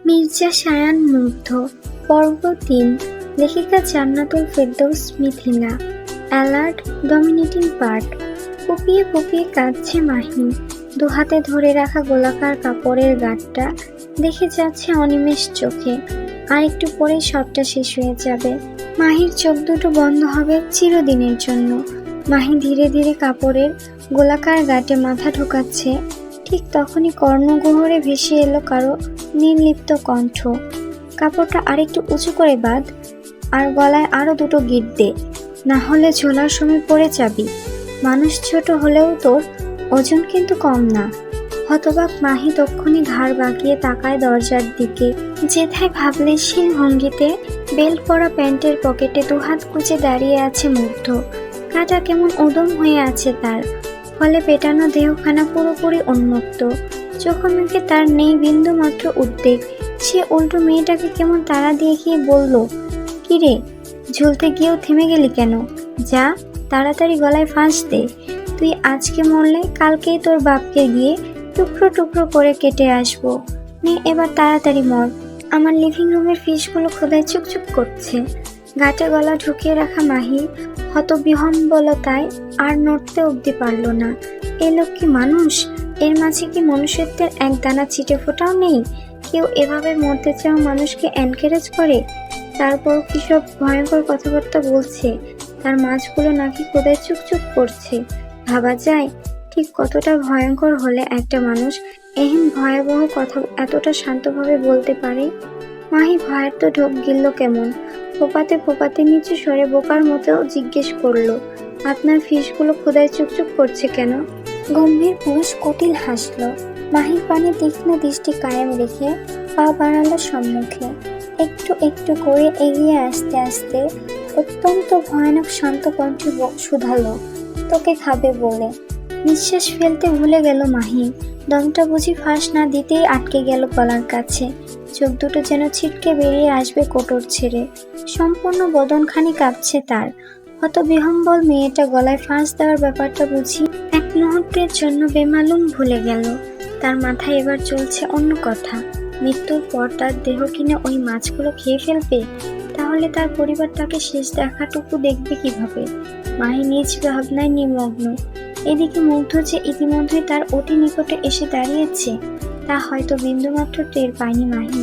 মির্জা শায়ান মুগ্ধ, পর্ব ৩। লেখিকা Jannatul Ferdous Mithila. Alert dominating part. ফুপিয়ে ফুপিয়ে কাঁদছে মাহি। দুহাতে ধরে রাখা গোলাকার কাপড়ের গাঁটটা দেখে যাচ্ছে অনিমেষ চোখে। আর একটু পরেই সবটা শেষ হয়ে যাবে। মাহির চোখ দুটো বন্ধ হবে চিরদিনের জন্য। মাহি ধীরে ধীরে কাপড়ের গোলাকার গাঁটে মাথা ঢোকাচ্ছে। ঠিক তখনই কর্ণগহ্বরে ভেসে এলো কারো নির্লিপ্ত কণ্ঠ। কাপড়টা আরেকটু উঁচু করে বাঁধ, আর গলায় আরো দুটো গিঁট দে, না হলে ঝোলার সময় পড়ে যাবি। মানুষ ছোট হলেও তোর ওজন কিন্তু কম না। হতবাক মাহি তক্ষুনি ঘাড় বাঁকিয়ে তাকায় দরজার দিকে, যেথায় ভাবলেশীন ভঙ্গিতে বেল্ট পরা প্যান্টের পকেটে দুহাত কুঁচে দাঁড়িয়ে আছে মুগ্ধ। কাটা কেমন উদম হয়ে আছে তার, ফলে পেটানো দেহখানা পুরোপুরি উন্মুক্ত। চোখে মুখে তার নেই বিন্দু মাত্র উদ্বেগ। সে উল্টো মেয়েটাকে কেমন তাড়া দিয়ে গিয়ে বলল, কিরে, ঝুলতে গিয়েও থেমে গেলি কেন? যা, তাড়াতাড়ি গলায় ফাঁস দে। তুই আজকে মরলে কালকেই তোর বাপকে গিয়ে টুকরো টুকরো করে কেটে আসবো। নে এবার তাড়াতাড়ি মর। আমার লিভিং রুমের ফিসগুলো খোদায় চুপচুপ করছে। গাঁটে গলা ঢুকিয়ে রাখা মাহি হতবিহ্বলতায় আর নড়তে অবধি পারল না। এ লোক কি মানুষ? এর মাঝে কি মনুষ্যত্বের এক দানা ছিটে ফোটাও নেই? কেউ এভাবে মরতে চাওয়া মানুষকে এনকারেজ করে? তারপর কি সব ভয়ঙ্কর কথাবার্তা বলছে, তার মাছগুলো নাকি খোদায় চুপচুপ করছে। ভাবা যায় ঠিক কতটা ভয়ঙ্কর হলে একটা মানুষ এহেন ভয়াবহ কথা এতটা শান্তভাবে বলতে পারে। মাহি ভয়ের তো ঢোক গিলল কেমন। ফোপাতে ফোপাতে নিচু স্বরে বোকার মতো জিজ্ঞেস করলো, আপনার ফিসগুলো খোদায় চুপচুপ করছে কেন? গম্ভীর পুরুষ কুটিল হাসল। মাহির পানে তীক্ষ্ণ দৃষ্টি কায়েম রেখে পা বাড়ালো সম্মুখে। একটু একটু করে এগিয়ে আসতে আসতে অত্যন্ত ভয়ানক শান্ত কণ্ঠে শুধালো, তোকে খাবে বলে। নিঃশ্বাস ফেলতে ভুলে গেল মাহি। দমটা বুঝি ফাঁস না দিতেই আটকে গেল গলার কাছে। চোখ দুটো যেন ছিটকে বেরিয়ে আসবে কোটর ছেড়ে। সম্পূর্ণ বদনখানি কাঁপছে তার। হতবিহ্বল মেয়েটা গলায় ফাঁস দেওয়ার ব্যাপারটা বুঝি এক মুহূর্তের জন্য বেমালুম ভুলে গেল। তার মাথায় এবার চলছে অন্য কথা। মৃত্যুর পর তার দেহ কিনে ওই মাছগুলো খেয়ে ফেলবে? তাহলে তার পরিবার তাকে শেষ দেখাটুকু দেখবে কিভাবে? মাহি নিজ ভাবনায় নিমগ্ন। এদিকে মুগ্ধ যে ইতিমধ্যে তার অতি নিকটে এসে দাঁড়িয়েছে, তা হয়তো বিন্দুমাত্র টের পায়নি মাহি।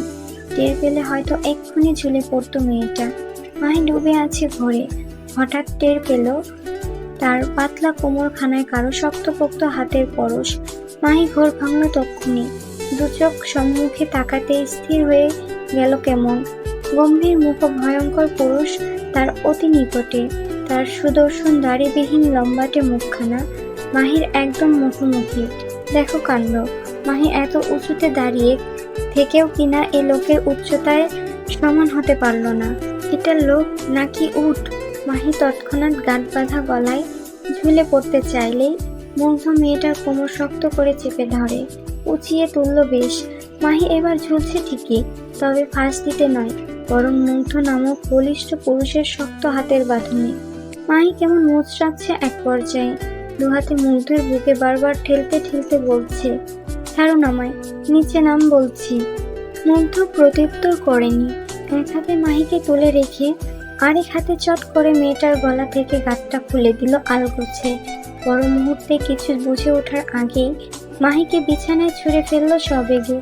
টের পেলে হয়তো এক্ষুনি ঝুলে পড়তো মেয়েটা। মাহি ডুবে আছে ঘোরে। হঠাৎ টের পেল তার পাতলা কোমরখানায় কারো শক্তপোক্ত হাতের পরশ। মাহি ঘোর ভাঙল তক্ষুনি। দু চোখ সম্মুখে তাকাতে স্থির হয়ে গেল কেমন। গম্ভীর মুখ ভয়ঙ্কর পুরুষ তার অতি নিকটে। তার সুদর্শন দাড়িবিহীন লম্বাটে মুখখানা মাহির একদম মুখোমুখি। দেখো কাণ্ড, মাহি এত উঁচুতে দাঁড়িয়ে থেকেও কিনা এ লোকের উচ্চতায় সমান হতে পারল না। এটা লোক নাকি উট? মাহি তৎক্ষণাৎ গাঁট বাঁধা গলায় ঝুলে পড়তে চাইলেই মুগ্ধ মেয়েটার কোমর শক্ত করে চেপে ধরে, উঁচিয়ে তুলল বেশ। মাহি এবার ঝুলছে ঠিকই, তবে ফাঁস দিতে নয়, বরং মুগ্ধ নামক বলিষ্ঠ পুরুষের শক্ত হাতের বাঁধনে। মাহি কেমন মোচড়াচ্ছে এক পর্যায়ে। দুহাতে মুগ্ধের বুকে বারবার ঠেলতে ঠেলতে বলছে, ছাড়ুন আমায়, নিচে নাম বলছি। মুগ্ধ প্রত্যুত্তর করেনি। এক হাতে মাহিকে তুলে রেখে আরেক হাতে চট করে মেয়েটার গলা থেকে গাঁটটা খুলে দিল আলগোছে। পর মুহূর্তে কিছু বুঝে ওঠার আগেই মাহিকে বিছানায় ছুঁড়ে ফেলল সবেগে।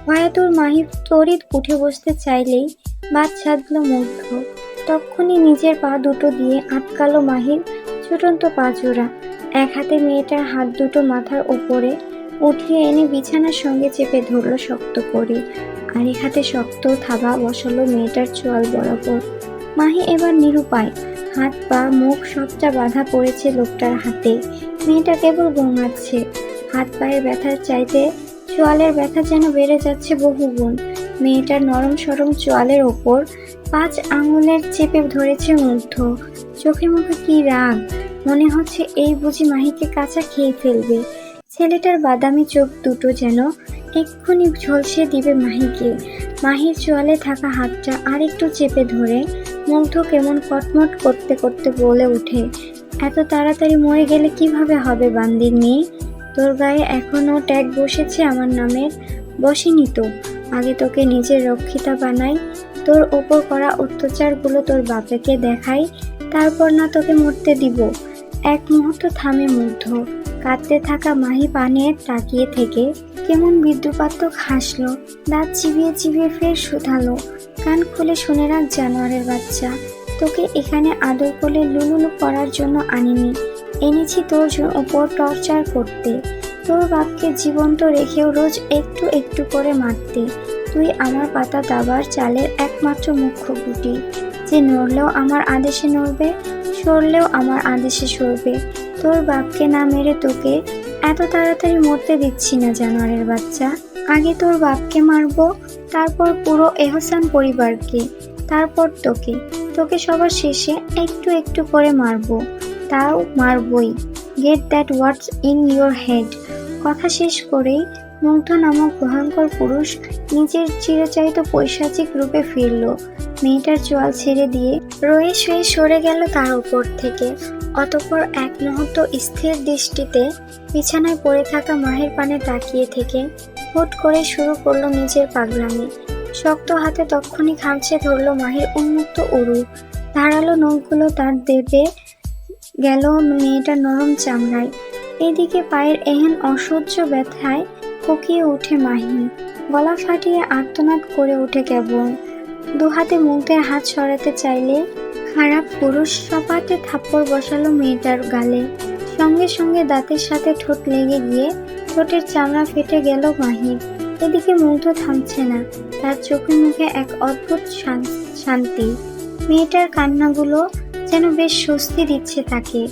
ভয়াতুর মাহি তড়িৎ উঠে বসতে চাইলেই বাদ সাধল মুগ্ধ। তক্ষুনি নিজের পা দুটো দিয়ে আটকালো মাহির ছুটন্ত পাজোড়া। এক হাতে মেয়েটার হাত দুটো মাথার উপরে উঠিয়ে এনে বিছানার সঙ্গে চেপে ধরল শক্ত করে। আরেক হাতে শক্ত থাবা বসালো মেয়েটার চোয়াল বরাবর। মাহি এবার নিরুপায়। হাত পা মুখ সবটা বাঁধা পড়েছে লোকটার হাতে। মেয়েটা কেবল গোঙাচ্ছে। হাত পায়ের ব্যথার চাইতে চোয়ালের ব্যথা যেন বেড়ে যাচ্ছে বহুগুণ। মেয়েটার নরম সরম চোয়ালের ওপর 5 আঙুলের চেপে ধরেছে মুগ্ধ। চোখে মুখে কি রাগ! মনে হচ্ছে এই বুঝি মাহিকে কাঁচা খেয়ে ফেলবে। ছেলেটার বাদামি চোখ দুটো যেন এক্ষুনি ঝলসে দিবে মাহিকে। মাহির চোয়ালে থাকা হাতটা আরেকটু চেপে ধরে মুগ্ধ কেমন কটমট করতে করতে বলে ওঠে, এত তাড়াতাড়ি মরে গেলে কিভাবে হবে বান্দির মেয়ে? তোর গায়ে এখনো ট্যাগ বসেছে আমার নামের? বসেনি তো? আগে তোকে নিজের রক্ষিতা বানাই, তোর ওপর করা অত্যাচারগুলো তোর বাপেকে দেখাই, তারপর না তোকে মরতে দিব। এক মুহূর্ত থামে মুগ্ধ। কাঁদতে থাকা মাহি পানে তাকিয়ে থেকে কেমন বিদ্রুপাত্মক হাসলো, দাঁত চিবিয়ে চিবিয়ে ফের শুধালো, কান খুলে শুনে রাখ জানোয়ারের বাচ্চা, তোকে এখানে আদর করে লুলুলু করার জন্য আনিনি, এনেছি তোর ওপর টর্চার করতে, তোর বাপকে জীবন্ত রেখেও রোজ একটু একটু করে মারতে। তুই আমার পাতা দাবার চালের একমাত্র মুখ্য গুটি, যে নড়লেও আমার আদেশে নড়বে, সরলেও আমার আদেশে সরবে। তোর বাপকে না মেরে তোকে এত তাড়াতাড়ি মরতে দিচ্ছি না জানোয়ারের বাচ্চা। আগে তোর বাপকে মারবো, তারপর পুরো এহসান পরিবারকে, তারপর তোকে, তোকে সবার শেষে একটু একটু করে মারবো, তাও মারবই। Get that what's in your head. কথা শেষ করেই মুগ্ধ নামক ভয়ঙ্কর পুরুষ নিজের চিরচারিত পৈশাচিক রূপে ফিরল। মেয়েটার চোয়াল ছেড়ে দিয়ে রয়ে শুয়ে সরে গেল তার উপর থেকে। অতঃপর এক মুহূর্ত স্থির দৃষ্টিতে বিছানায় পড়ে থাকা মাহির পানে তাকিয়ে থেকে হুট করে শুরু করলো নিজের পাগলামি। শক্ত হাতে তক্ষুনি খামচে ধরলো মাহির উন্মুক্ত উরু। ধারালো নখগুলো তার দেবে গেল মেয়েটার নরম চামড়ায়। এদিকে পায়ের এহেন অসহ্য ব্যথায় কোকিয়ে ওঠে মাহি, গলা ফাটিয়ে আর্তনাদ করে ওঠে কেবল। দুহাতে মুগ্ধের হাত সরাতে চাইলে খারাপ পুরুষ সপাটে থাপ্পড় বসালো মেয়েটার গালে। সঙ্গে সঙ্গে দাঁতের সাথে ঠোঁট লেগে গিয়ে ঠোঁটের চামড়া ফেটে গেল মাহির। এদিকে মুগ্ধ থামছে না, তার চোখে মুখে এক অদ্ভুত শান্তি। মেয়েটার কান্নাগুলো যেন বেশ স্বস্তি দিচ্ছে তাকে।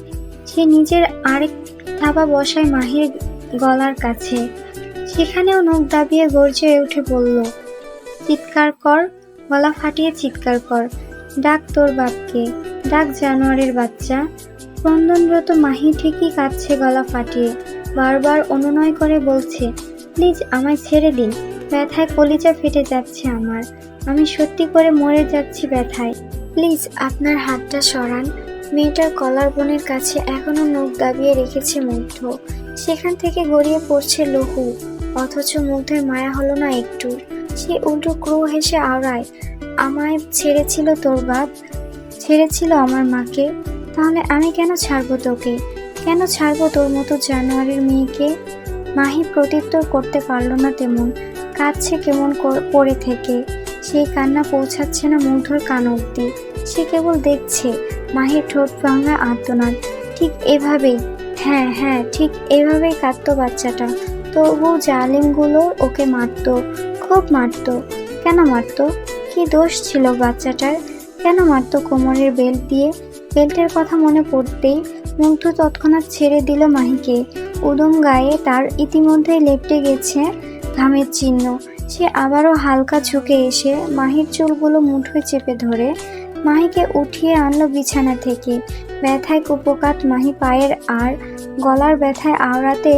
সে নিজের আরেক থাবা বসায় মাহির গলার কাছে, সেখানেও নখ দাবিয়ে গর্জে উঠে বলল, চিৎকার কর, গলা ফাটিয়ে চিৎকার কর, ডাক তোর বাপকে, ডাক জানোয়ারের বাচ্চা। ক্রন্দনরত মাহি ঠিকই কাঁদছে গলা ফাটিয়ে, বারবার অনুনয় করে বলছে, প্লিজ আমায় ছেড়ে দিন, ব্যথায় কলিজা ফেটে যাচ্ছে আমার, আমি সত্যি করে মরে যাচ্ছি ব্যথায়, প্লিজ আপনার হাতটা সরান। মেয়েটার কলার বোনের কাছে এখনো নখ দাবিয়ে রেখেছে মুগ্ধ, সেখান থেকে গড়িয়ে পড়ছে লহু, অথচ মুগ্ধের মায়া হলো না একটু। সে উল্টো ক্রু হেসে আওড়ায়, আমায় ছেড়েছিল তোর বাপ, ছেড়েছিল আমার মাকে, তাহলে আমি কেন ছাড়বো তোকে, কেন ছাড়বো তোর মতো জানোয়ারের মেয়েকে? মাহি প্রত্যুত্তর করতে পারল না, তেমন কাঁদছে কেমন পড়ে থেকে। সেই কান্না পৌঁছাচ্ছে না মুগ্ধর কান অব্দি। সে কেবল দেখছে মাহির ঠোঁট ভাঙা আর্তনাদ। ঠিক এভাবেই, হ্যাঁ হ্যাঁ ঠিক এভাবেই কাঁদতো বাচ্চাটা। তবু জালিমগুলো ওকে মারতো, খুব মারতো। কেন মারতো? কি দোষ ছিল বাচ্চাটার? কেন মারতো কোমরের বেল্ট দিয়ে? বেল্টের কথা মনে পড়তেই মুগ্ধ তৎক্ষণাৎ ছেড়ে দিল মাহিকে। উদম গায়ে তার ইতিমধ্যেই লেপ্টে গেছে ঘামের চিহ্ন। সে আবারও হালকা ঝুঁকে এসে মাহির চুলগুলো মুঠোয় চেপে ধরে মাহিকে উঠিয়ে আনলো বিছানা থেকে। ব্যথায় কুপোকাত মাহি পায়ের আর গলার ব্যথায় আওড়াতে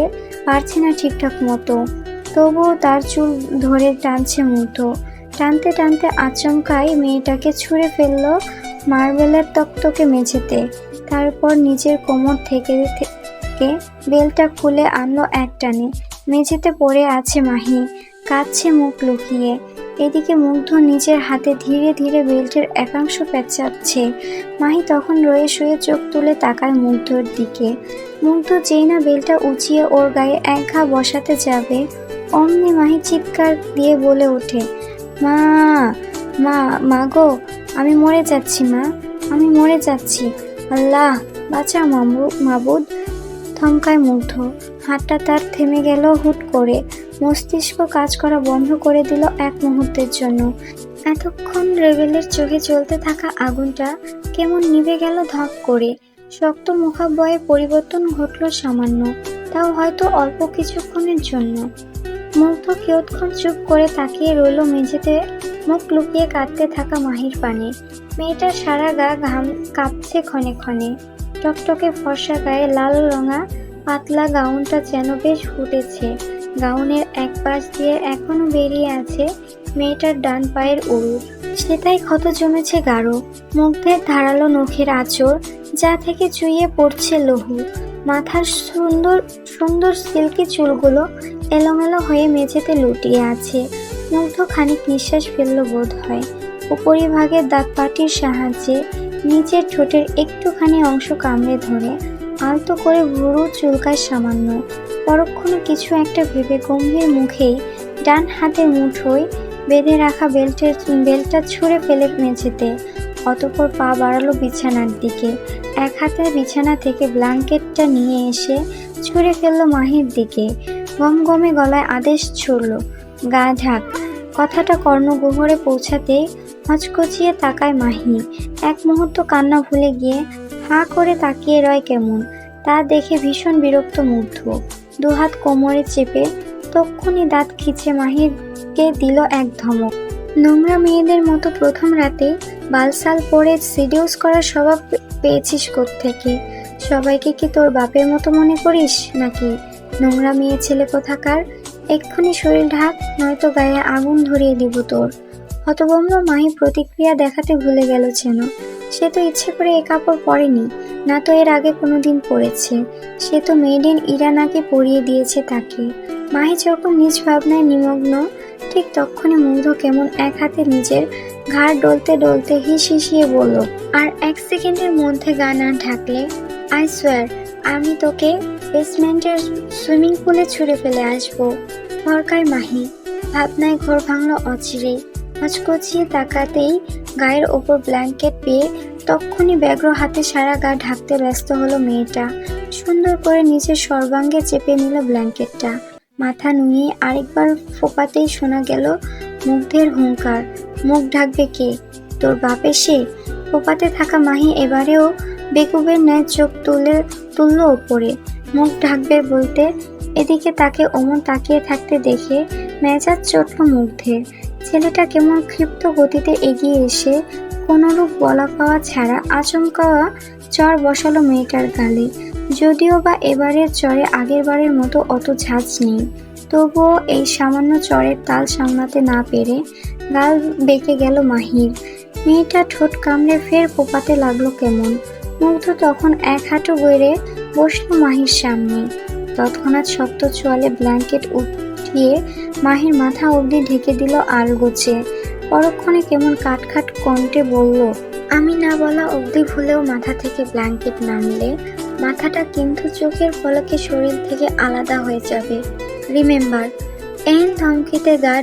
পারছে না ঠিকঠাক মতো, তবুও তার চুল ধরে টানছে মুগ্ধ। টানতে টানতে আচমকাই মেয়েটাকে ছুঁড়ে ফেললো মার্বেলের তক্তকে মেঝেতে। তারপর নিজের কোমর থেকে বেলটা খুলে আনলো এক টানে। মেঝেতে পড়ে আছে মাহি, কাঁদছে মুখ লুকিয়ে। এদিকে মুগ্ধ নিজের হাতে ধীরে ধীরে বেল্টের একাংশ পেঁচাচ্ছে। মাহি তখন রয়ে শুয়ে চোখ তুলে তাকায় মুগ্ধর দিকে। মুগ্ধ যেই না বেলটা উঁচিয়ে ওর গায়ে এক ঘা বসাতে যাবে, অমনি মাহি চিৎকার দিয়ে বলে ওঠে, মা মা মা গো, আমি মরে যাচ্ছি মা, আমি মরে যাচ্ছি, আল্লাহ বাঁচা মাবুদ। থমকায় মুগ্ধ। হাতটা তার থেমে গেল হুট করে। মস্তিষ্ক কাজ করা বন্ধ করে দিল এক মুহূর্তের জন্য। এতক্ষণ রেবেলের চোখে চলতে থাকা আগুনটা কেমন নিভে গেল ধপ করে। শক্ত মুখাবয়ে পরিবর্তন ঘটল সামান্য, তাও হয়তো অল্প কিছুক্ষণের জন্য। মুগ্ধ কিয়ৎক্ষণ চুপ করে তাকিয়ে রইল মেঝেতে মুখ লুকিয়ে কাঁদতে থাকা মাহির পানে। মেয়েটার সারা গা ঘাম কাঁপছে ক্ষণে ক্ষণে। টকটকে ফর্সা গায়ে লাল রঙা পাতলা গাউনটা যেন বেশ ফুটেছে। গাউনের এক পাশ দিয়ে এখনো বেরিয়ে আছে মেয়েটার ডান পায়ের উরু, সেটাই ক্ষত জমেছে গাঢ়। মুগ্ধের ধারালো নখের আঁচড়, যা থেকে চুইয়ে পড়ছে লহু। মাথার সুন্দর সুন্দর সিল্কি চুলগুলো এলোমেলো হয়ে মেঝেতে লুটিয়ে আছে। মুগ্ধ খানিক নিঃশ্বাস ফেলল বোধ হয়। উপরিভাগের দাঁতপাটির সাহায্যে নিচের ঠোঁটের একটুখানি অংশ কামড়ে ধরে আলতো করে ভুরু চুলকায় সামান্য। পরক্ষণে কিছু একটা ভেবে গম্ভীর মুখেই ডান হাতের মুঠোয় বেঁধে রাখা বেল্টটা ছুঁড়ে ফেলে মেঝেতে। অতঃপর পা বাড়ালো বিছানার দিকে। এক হাতে বিছানা থেকে ব্ল্যাঙ্কেটটা নিয়ে এসে ছুঁড়ে ফেললো মাহির দিকে। গমগমে গলায় আদেশ ছুড়ল, গা ঢাক। কথাটা কর্ণগহ্বরে পৌঁছাতেই হচকচিয়ে তাকায় মাহি। এক মুহূর্ত কান্না ভুলে গিয়ে হাঁ করে তাকিয়ে রয় কেমন। তা দেখে ভীষণ বিরক্ত মুগ্ধ। দুহাত কোমরে চেপে তক্ষুনি দাঁত খিচে মাহিরকে দিল এক ধমক। নোংরা মেয়েদের মতো প্রথম রাতে বালসাল পরে সিডিউস করার স্বভাব পেয়েছিস কোত্থেকে? সবাইকে কি তোর বাপের মতো মনে করিস নাকি? নোংরা মেয়ে ছেলে কোথাকার! এক্ষুনি শরীর ঢাক, নয়তো গায়ে আগুন ধরিয়ে দিব তোর। হতভম্ব মাহি প্রতিক্রিয়া দেখাতে ভুলে গেল যেন। সে তো ইচ্ছে করে এ কাপড় পরেনি, না তো এর আগে কোনোদিন পরেছে। সে তো মেড ইন ইরানাকে পরিয়ে দিয়েছে তাকে। মাহি যখন নিজ ভাবনায় নিমগ্ন, ঠিক তখনই মুগ্ধ কেমন এক হাতে নিজের ঘাড় ডলতে ডলতে হিসিয়ে বলল, আর এক সেকেন্ডের মধ্যে গা না ঢাকলে আই সোয়ার আমি তোকে বেসমেন্টের সুইমিং পুলে ছুঁড়ে ফেলে আসবো। ভরকায় মাহি। ভাবনায় ঘর ভাঙল অচিরেই। হচকচিয়ে তাকাতেই গায়ের ওপর ব্ল্যাঙ্কেট পেয়ে তক্ষুনি ব্যগ্র হাতে সারা গা ঢাকতে ব্যস্ত হলো মেয়েটা। সুন্দর করে নিচের সর্বাঙ্গে চেপে নিল ব্ল্যাঙ্কেটটা। মাথা নুয়ে আরেকবার ফোপাতেই শোনা গেল মুগ্ধের হুঙ্কার, মুখ ঢাকবে কে? তোর বাপে সে? ফোপাতে থাকা মাহি এবারেও বেকুবের ন্যায় চোখ তুলল ওপরে। মুখ ঢাকবে বলতে এদিকে তাকে অমন তাকিয়ে থাকতে দেখে মেজাজ চটল মুগ্ধের। ছেলেটা কেমন ক্ষিপ্ত গতিতে এগিয়ে এসে কোনরূপ বলা পাওয়া ছাড়া আচমকা চর বসালো মেয়েটার গালে। যদিও বা এবারের চরে আগের বারের মতো অত ঝাঁজ নেই, তবুও এই সামান্য চরের তাল সামলাতে না পেরে গাল বেঁকে গেল মাহির। মেয়েটা ঠোঁট কামড়ে ফের পোপাতে লাগলো কেমন। মুগ্ধ তখন এক হাঁটু গড়ে বসলো মাহির সামনে। তৎক্ষণাৎ শক্ত চোয়ালে ব্ল্যাঙ্কেট উঠিয়ে মাহির মাথা অবধি ঢেকে দিল আলগোছে। পরক্ষণে কেমন কাটখাট কণ্ঠে বলল, আমি না বলা অবধি ভুলেও মাথা থেকে ব্ল্যাঙ্কেট নামলে মাথাটা কিন্তু চোখের পলকে শরীর থেকে আলাদা হয়ে যাবে, রিমেম্বার। এন ধমকিতে গা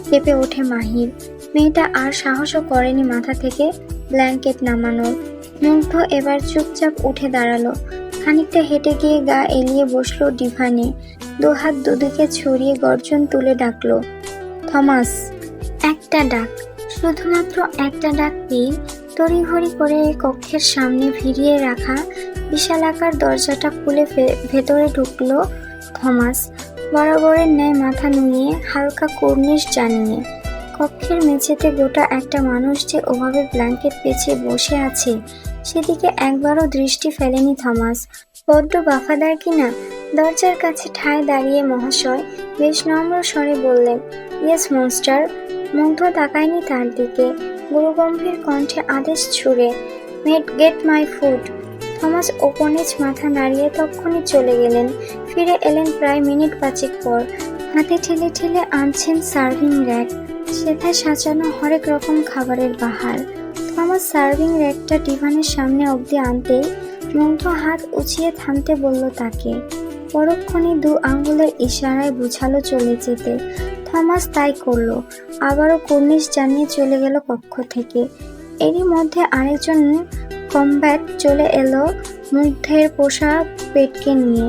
কেঁপে ওঠে মাহির। মেয়েটা আর সাহসও করেনি মাথা থেকে ব্ল্যাঙ্কেট নামানোর। মুগ্ধ এবার চুপচাপ উঠে দাঁড়ালো। খানিকটা হেঁটে গিয়ে গা এলিয়ে বসলো ডিভানে। দুহাত দুদিকে ছড়িয়ে গর্জন তুলে ডাকলো, থমাস। একটা ডাক, শুধুমাত্র একটা ডাক পেয়ে তড়িঘড়ি করে কক্ষের সামনে ভিড়িয়ে রাখা বিশালাকার দরজাটা খুলে ভেতরে ঢুকলো থমাস, বরাবরের ন্যায় মাথা নুয়ে হালকা কর্নিশ জানিয়ে। কক্ষের মেঝেতে গোটা একটা মানুষ যে ওভাবে ব্ল্যাঙ্কেট পেঁচিয়ে বসে আছে সেদিকে একবারও দৃষ্টি ফেলেনি থমাস। বড্ড বাফাদার কিনা। দরজার কাছে ঠায় দাঁড়িয়ে মহাশয় বেশ নম্র স্বরে বললেন, ইয়েস মনস্টার। মুগ্ধ তাকায়নি তার দিকে। গুরুগম্ভীর কণ্ঠে আদেশ ছুড়ে, গেট মাই ফুড। থমাস ওপনিজ মাথা নাড়িয়ে তক্ষুনি চলে গেলেন। ফিরে এলেন প্রায় মিনিট পাঁচেক পর। হাতে ঠেলে ঠেলে আনছেন সার্ভিং র্যাক, সেথায় সাজানো হরেক রকম খাবারের বাহার। থমাস সার্ভিং র্যাকটা ডিভানের সামনে অবধি আনতেই মুগ্ধ হাত উঁচিয়ে থামতে বলল তাকে। পরক্ষণে দু আঙ্গুলের ইশারায় বুঝালো চলে যেতে। থমাস তাই করলো। আবারও কর্নিশ জানিয়ে চলে গেল কক্ষ থেকে। এরই মধ্যে আরেকজন কমব্যাট চলে এলো মুগ্ধের পোষা পেটকে নিয়ে।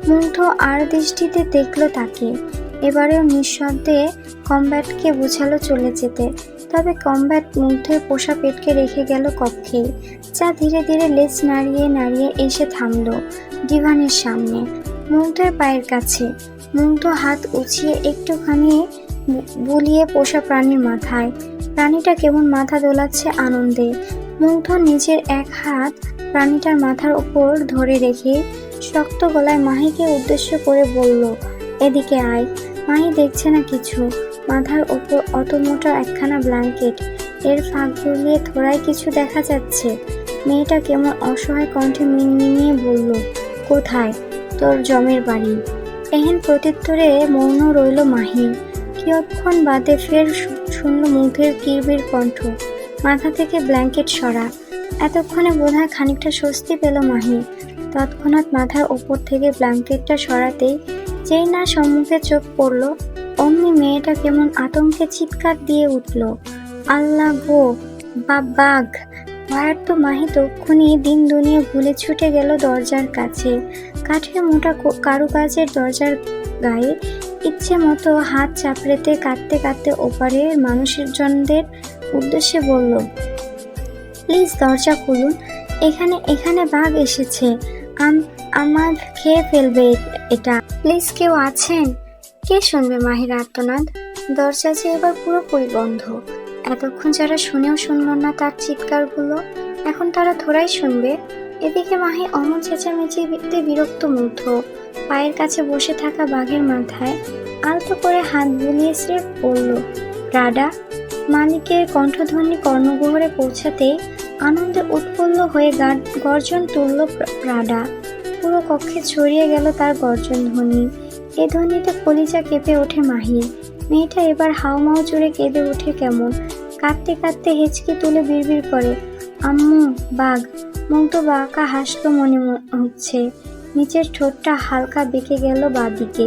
মুগ্ধ আর দৃষ্টিতে দেখলো তাকে। এবারেও নিঃশব্দে কমব্যাটকে বুঝালো চলে যেতে। তবে কমব্যাট মুগ্ধের পোষা পেটকে রেখে গেল কক্ষেই। যা ধীরে ধীরে লেজ নাড়িয়ে নাড়িয়ে এসে থামলো ডিভানের সামনে, মুগ্ধের পায়ের কাছে। মুগ্ধ হাত উঁচিয়ে একটুখানি বুলিয়ে পোষা প্রাণীর মাথায়। প্রাণীটা কেমন মাথা দোলাচ্ছে আনন্দে। মুগ্ধ নিজের এক হাত প্রাণীটার মাথার উপর ধরে রেখে শক্ত গলায় মাহিকে উদ্দেশ্য করে বলল, এদিকে আয়। মাহি দেখছে না কিছু। মাথার উপর অত মোটা একখানা ব্ল্যাঙ্কেট, এর ফাঁক গলিয়ে থোড়ায় কিছু দেখা যাচ্ছে। মেয়েটা কেমন অসহায় কণ্ঠে মিনমিনিয়ে বলল, কোথায়? তোর জমের বাড়ি। এহেন প্রত্যুত্তরে মৌন রইল মাহি। কিয়ৎক্ষণ বাদে ফের শুনল মুগ্ধের কিরবির কণ্ঠ, মাথা থেকে ব্ল্যাঙ্কেট সরা। এতক্ষণে বোধহয় খানিকটা স্বস্তি পেল মাহি। তৎক্ষণাৎ মাথার ওপর থেকে ব্ল্যাঙ্কেটটা সরাতেই যেই না সম্মুখে চোখ পড়ল, অমনি মেয়েটা কেমন আতঙ্কে চিৎকার দিয়ে উঠল, আল্লাহ গো, বাঘ! ভয়ার্ত মাহি তক্ষুনি দিন দুনিয়া ভুলে ছুটে গেল দরজার কাছে। কাঠের মোটা কারুকাজের দরজার গায়ে ইচ্ছে মতো হাত চাপড়েতে কাঁদতে কাঁদতে ওপারের মানুষজনদের উদ্দেশ্যে বলল, প্লিজ দরজা খুলুন, এখানে এখানে বাঘ এসেছে, আমার খেয়ে ফেলবে এটা, প্লিজ কেউ আছেন? কে শুনবে মাহির আর্তনাদ? দরজা যে এবার পুরোপুরি বন্ধ। এতক্ষণ যারা শুনেও শুনল না তার চিৎকারগুলো, এখন তারা থোড়াই শুনবে। এদিকে মাহি অমন চেঁচামেচিতে বিরক্ত মুগ্ধ পায়ের কাছে বসে থাকা বাঘের মাথায় আলতো করে হাত বুলিয়ে সে বলল, রাডা। মালিকের কণ্ঠধ্বনি কর্ণগহ্বরে পৌঁছাতেই আনন্দে উৎফুল্ল হয়ে গর্জন তুলল রাডা। পুরো কক্ষে ছড়িয়ে গেল তার গর্জন ধ্বনি। এ ধ্বনিতে কলিজা কেঁপে ওঠে মাহির। মেয়েটা এবার হাউমাউ জুড়ে কেঁদে ওঠে কেমন, কাঁদতে কাঁদতে হেঁচকি তুলে বিড়বিড় করে, আম্মু, বাঘ। মুগ্ধ বাঁকা হাসলো মনে হচ্ছে। নিচের ঠোঁটটা হালকা বেঁকে গেল বাঁদিকে।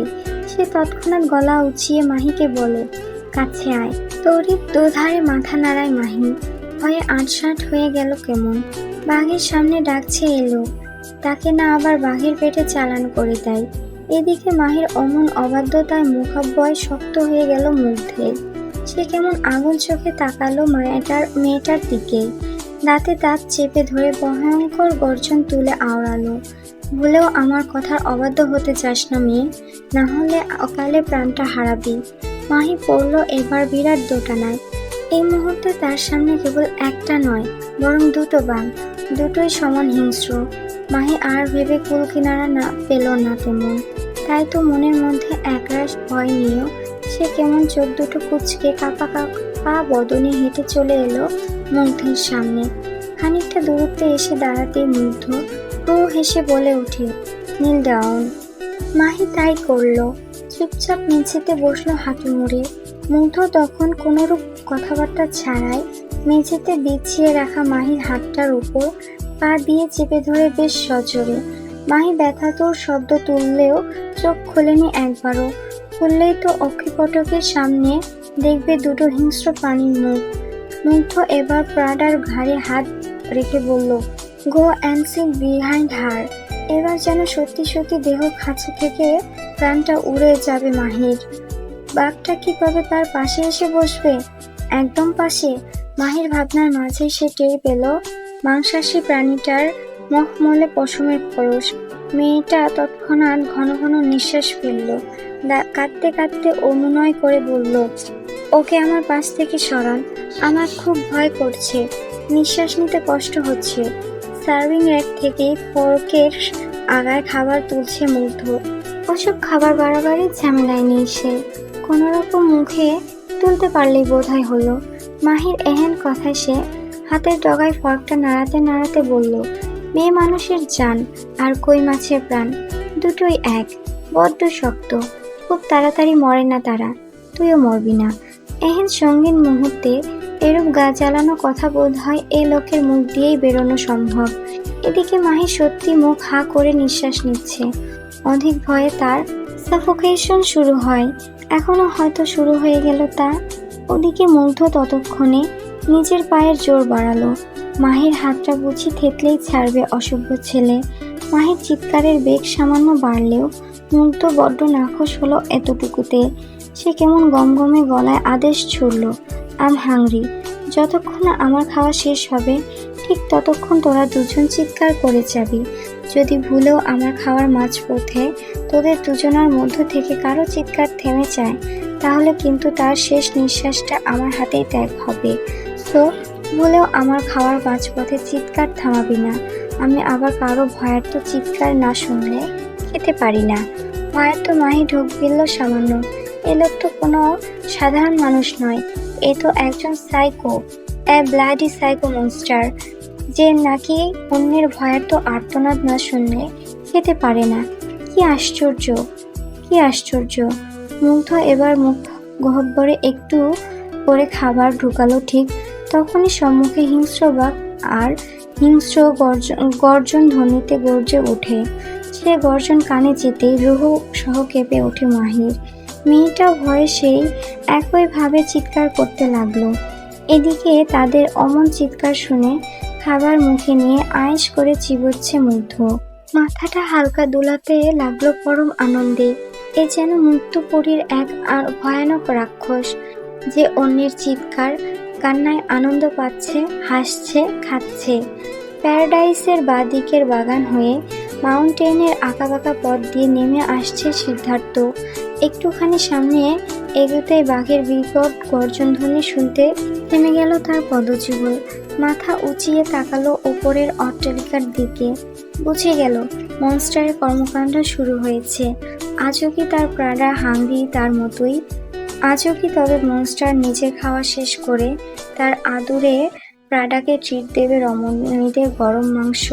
সে তৎক্ষণাৎ গলা উঁচিয়ে মাহিকে বলে, কাছে আয়। তড়িৎ দোধারে মাথা নাড়ায় মাহি। ভয়ে আঁটসাঁট হয়ে গেল কেমন। বাঘের সামনে ডাকছে এলো, তাকে না আবার বাঘের পেটে চালান করে দেয়। এদিকে মাহির অমন অবাধ্যতায় মুখাব্বয় শক্ত হয়ে গেল মুগ্ধের। সে কেমন আগুন চোখে তাকালো মেয়েটার দিকে। দাঁতে দাঁত চেপে ধরে ভয়ঙ্কর গর্জন তুলে আওড়ালো, ভুলেও আমার কথার অবাধ্য হতে চাস না মেয়ে, না হলে অকালে প্রাণটা হারাবি। মাহি পড়ল এবার বিরাট দোটানায়। এই মুহূর্তে তার সামনে কেবল একটা নয়, বরং দুটো বাঘ, দুটোই সমান হিংস্র। মাহি আর ভেবে কুল কিনারা না পেল না তেমন। তাই তো মনের মধ্যে একরাশ ভয় নিয়েও সে কেমন চোখ দুটো কুচকে কাঁপা কাঁপা বদনে হেঁটে চলে এলো মুগ্ধের সামনে। খানিকটা দূরত্বে এসে দাঁড়াতেই মুগ্ধ হেসে বলে উঠে, নীল ডাউন। মাহি তাই করলো। চুপচাপ মেঝেতে বসলো হাঁটু মুড়ে। মুগ্ধ তখন কোনোরূপ কথাবার্তা ছাড়াই মেঝেতে বিছিয়ে রাখা মাহির হাতটার উপর পা দিয়ে চেপে ধরে বেশ সজোরে। মাহি ব্যথাতুর শব্দ তুললেও চোখ খোলেনি একবারও। খুললেই তো অক্ষিপটকের সামনে দেখবে দুটো হিংস্র প্রাণীর মুখ। মুগ্ধ এবার প্রাডার ঘাড়ে হাত রেখে বলল, গো অ্যান্ড সিট বিহাইন্ড হার। এবার যেন সত্যি সত্যি দেহ খাঁচা থেকে প্রাণটা উড়ে যাবে মাহির। বাঘটা কি তবে তার পাশে এসে বসবে? একদম পাশে। মাহির ভাবনার মাঝে সে টের পেল মাংসাশী প্রাণীটার মখমলে পশমের খোলস। মেয়েটা তৎক্ষণাৎ ঘন ঘন নিঃশ্বাস ফেলল। কাঁদতে কাঁদতে অনুনয় করে বলল, ওকে আমার পাশ থেকে সরান, আমার খুব ভয় করছে, নিঃশ্বাস নিতে কষ্ট হচ্ছে। সার্ভিং র্যাক থেকে ফর্কের আগায় খাবার তুলছে মুগ্ধ। ওসব খাবার বাড়াবাড়ি ঝামেলায় নেই সে, কোনোরকম মুখে তুলতে পারলেই বোধহয় হলো। মাহির এহেন কথায় সে হাতের ডগায় ফর্কটা নাড়াতে নাড়াতে বলল, মেয়ে মানুষের জান আর কই মাছের প্রাণ দুটোই এক, বড্ড শক্ত, খুব তাড়াতাড়ি মরে না তারা, তুইও মরবি না। এহেন সঙ্গীন মুহূর্তে এরূপ গা জ্বালানো কথা বোধ হয় এ লোকের মুখ দিয়েই বেরোনো সম্ভব। এদিকে মাহি সত্যি মুখ হা করে নিঃশ্বাস নিচ্ছে। অধিক ভয়ে তার সাফোকেশন শুরু হয়, এখনো হয়তো শুরু হয়ে গেল তা। ওদিকে মুগ্ধ ততক্ষণে নিজের পায়ের জোর বাড়ালো। মাহির হাতটা বুঝি থেতলেই ছাড়বে অসভ্য ছেলে। মাহির চিৎকারের বেগ সামান্য বাড়লেও মুগ্ধ বড্ড নাখোশ হলো এতটুকুতে। সে কেমন গমগমে গলায় আদেশ ছুড়ল, আম হাংরি। যতক্ষণ না আমার খাওয়া শেষ হবে ঠিক ততক্ষণ তোরা দুজন চিৎকার করে যাবি। যদি ভুলেও আমার খাওয়ার মাঝপথে তোদের দুজনার মধ্য থেকে কারো চিৎকার থেমে যায় তাহলে কিন্তু তার শেষ নিঃশ্বাসটা আমার হাতেই ত্যাগ হবে। তো ভুলেও আমার খাওয়ার মাঝপথে চিৎকার থামাবি না। আমি আবার কারো ভয়ার্ত চিৎকার না শুনলে খেতে পারি না। ভয়ার্ত মাহি ঢোক গিলল সামান্য। এ লোক তো কোনো সাধারণ মানুষ নয়, এ তো একজন সাইকো, ব্লাডি সাইকো মনস্টার, যে নাকি অন্যের ভয়ার্ত আর্তনাদ না শুনলে খেতে পারে না। কি আশ্চর্য, কি আশ্চর্য! মুগ্ধ এবার মুখ গহ্বরে একটু করে খাবার ঢুকালো, ঠিক তখনই সম্মুখে হিংস্র বাঘ আর হিংস্র গর্জন ধ্বনিতে গর্জে ওঠে। সে গর্জন কানে যেতেই রুহ সহ কেঁপে ওঠে মাহির। মেয়েটা ভয়ে সেই একইভাবে চিৎকার করতে লাগলো। এদিকে তাদের অমন চিৎকার শুনে খাবার মুখে নিয়ে আয়েশ করে চিবোচ্ছে মুগ্ধ। মাথাটা হালকা দুলাতে লাগলো পরম আনন্দে। এ যেন মুক্তপুরীর এক ভয়ানক রাক্ষস, যে অন্যের চিৎকার কান্নায় আনন্দ পাচ্ছে, হাসছে, খাচ্ছে। প্যারাডাইসের বাঁদিকের বাগান হয়ে মাউন্টেনের আঁকাবাঁকা পথ দিয়ে নেমে আসছে সিদ্ধার্থ। একটুখানি সামনে এগোতেই বাঘের বিকট গর্জনধ্বনি শুনতে থেমে গেল তার পদযুগল। মাথা উঁচিয়ে তাকালো ওপরের অট্টালিকার দিকে। বুঝে গেল মনস্টারের কর্মকাণ্ড শুরু হয়েছে। আজও কি তার প্রাডা হাঙ্গরি তার মতোই? আজও কি তবে মনস্টার নিজে খাওয়া শেষ করে তার আদুরে প্রাডাকে ট্রিট দেবে রমণীদের গরম মাংস?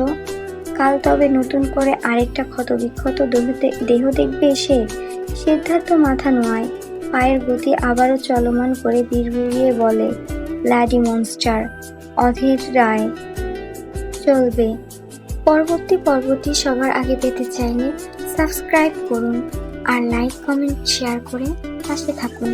কাল তবে নতুন করে আরেকটা ক্ষতবিক্ষত দেহ দেখবে সে? সিদ্ধার্থ মাথা নোয়ায়, পায়ের গতি আবারও চলমান করে বিড়বিড়িয়ে বলে, ব্লাডি মনস্টার, অধীর রায়। চলবে। পরবর্তী পর্বটি সবার আগে পেতে চাইলে সাবস্ক্রাইব করুন আর লাইক, কমেন্ট, শেয়ার করে পাশে থাকুন।